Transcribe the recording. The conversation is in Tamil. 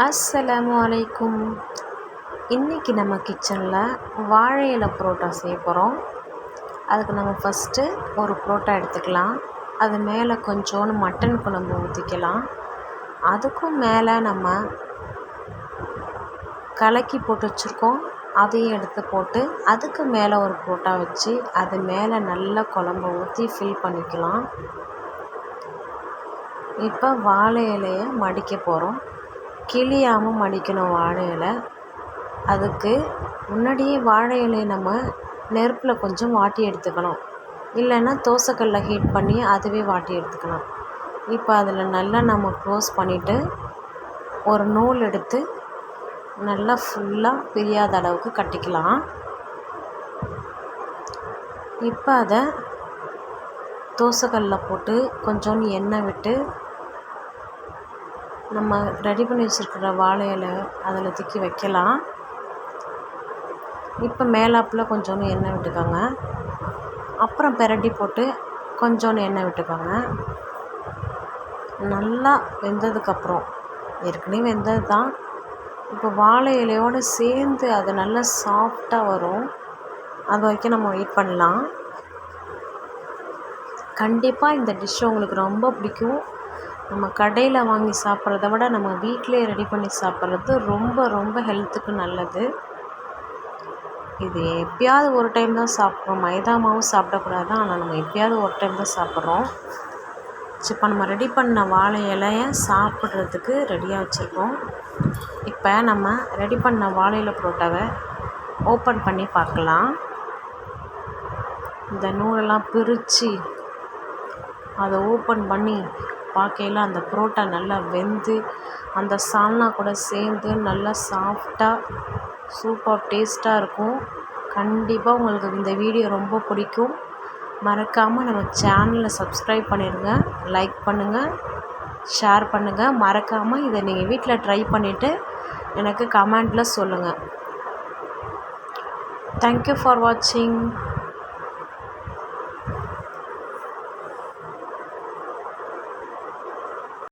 அஸ்ஸலாமு அலைக்கும். இன்றைக்கி நம்ம கிச்சனில் வாழை இலை புரோட்டா செய்ய போகிறோம். அதுக்கு நம்ம ஃபஸ்ட்டு ஒரு புரோட்டா எடுத்துக்கலாம். அது மேலே கொஞ்சோண்டு மட்டன் குழம்பு ஊற்றிக்கலாம். அதுக்கும் மேலே நம்ம கலக்கி போட்டு வச்சுருக்கோம், அதையும் எடுத்து போட்டு அதுக்கு மேலே ஒரு புரோட்டா வச்சு அது மேலே நல்லா குழம்பு ஊற்றி ஃபில் பண்ணிக்கலாம். இப்போ வாழை இலையை மடிக்க போகிறோம். கிளியாமல் மடிக்கணும் வாழை இலை. அதுக்கு முன்னாடியே வாழை இலையை நம்ம நெருப்பில் கொஞ்சம் வாட்டி எடுத்துக்கணும், இல்லைன்னா தோசைக்கல்ல ஹீட் பண்ணி அதுவே வாட்டி எடுத்துக்கலாம். இப்போ அதில் நல்லா நம்ம க்ளோஸ் பண்ணிவிட்டு ஒரு நூல் எடுத்து நல்லா ஃபுல்லாக பிரியாத அளவுக்கு கட்டிக்கலாம். இப்போ அதை தோசைக்கல்ல போட்டு கொஞ்சோண்டு எண்ணெய் விட்டு நம்ம ரெடி பண்ணி வச்சுருக்கிற வாழை இலை அதில் தூக்கி வைக்கலாம். இப்போ மேலாப்பில் கொஞ்சோண்டு எண்ணெய் விட்டுக்கோங்க. அப்புறம் பிரட்டி போட்டு கொஞ்சோண்டு எண்ணெய் விட்டுக்கோங்க. நல்லா வெந்ததுக்கப்புறம், ஏற்கனவே வெந்தது தான், இப்போ வாழை இலையோடு சேர்ந்து அது நல்லா சாஃப்டாக வரும். அது வரைக்கும் நம்ம வெயிட் பண்ணலாம். கண்டிப்பாக இந்த டிஷ் உங்களுக்கு ரொம்ப பிடிக்கும். நம்ம கடையில் வாங்கி சாப்பிட்றத விட நம்ம வீட்டிலே ரெடி பண்ணி சாப்பிட்றது ரொம்ப ரொம்ப ஹெல்த்துக்கு நல்லது. இது எப்பயாவது ஒரு டைம் தான் சாப்பிட்றோம், மைதா மாவும் சாப்பிடக்கூடாது தான், ஆனால் நம்ம எப்பயாவது ஒரு டைம் தான் சாப்பிட்றோம். இப்போ நம்ம ரெடி பண்ண வாழை இலையை சாப்பிட்றதுக்கு ரெடியாக வச்சுருக்கோம். இப்போ நம்ம ரெடி பண்ண வாழை இலை புரோட்டாவை ஓப்பன் பண்ணி பார்க்கலாம். இந்த நூலெல்லாம் பிரித்து அதை ஓப்பன் பண்ணி பார்க்கையில் அந்த புரோட்டா நல்லா வெந்து அந்த சால்னா கூட சேர்ந்து நல்லா சாஃப்டாக சூப்பர் டேஸ்ட்டாக இருக்கும். கண்டிப்பாக உங்களுக்கு இந்த வீடியோ ரொம்ப பிடிக்கும். மறக்காமல் நம்ம சேனலை சப்ஸ்கிரைப் பண்ணிடுங்க, லைக் பண்ணுங்கள், ஷேர் பண்ணுங்கள். மறக்காமல் இதை நீங்கள் வீட்டில் ட்ரை பண்ணிவிட்டு எனக்கு கமெண்டில் சொல்லுங்கள். தேங்க்யூ ஃபார் வாட்சிங்.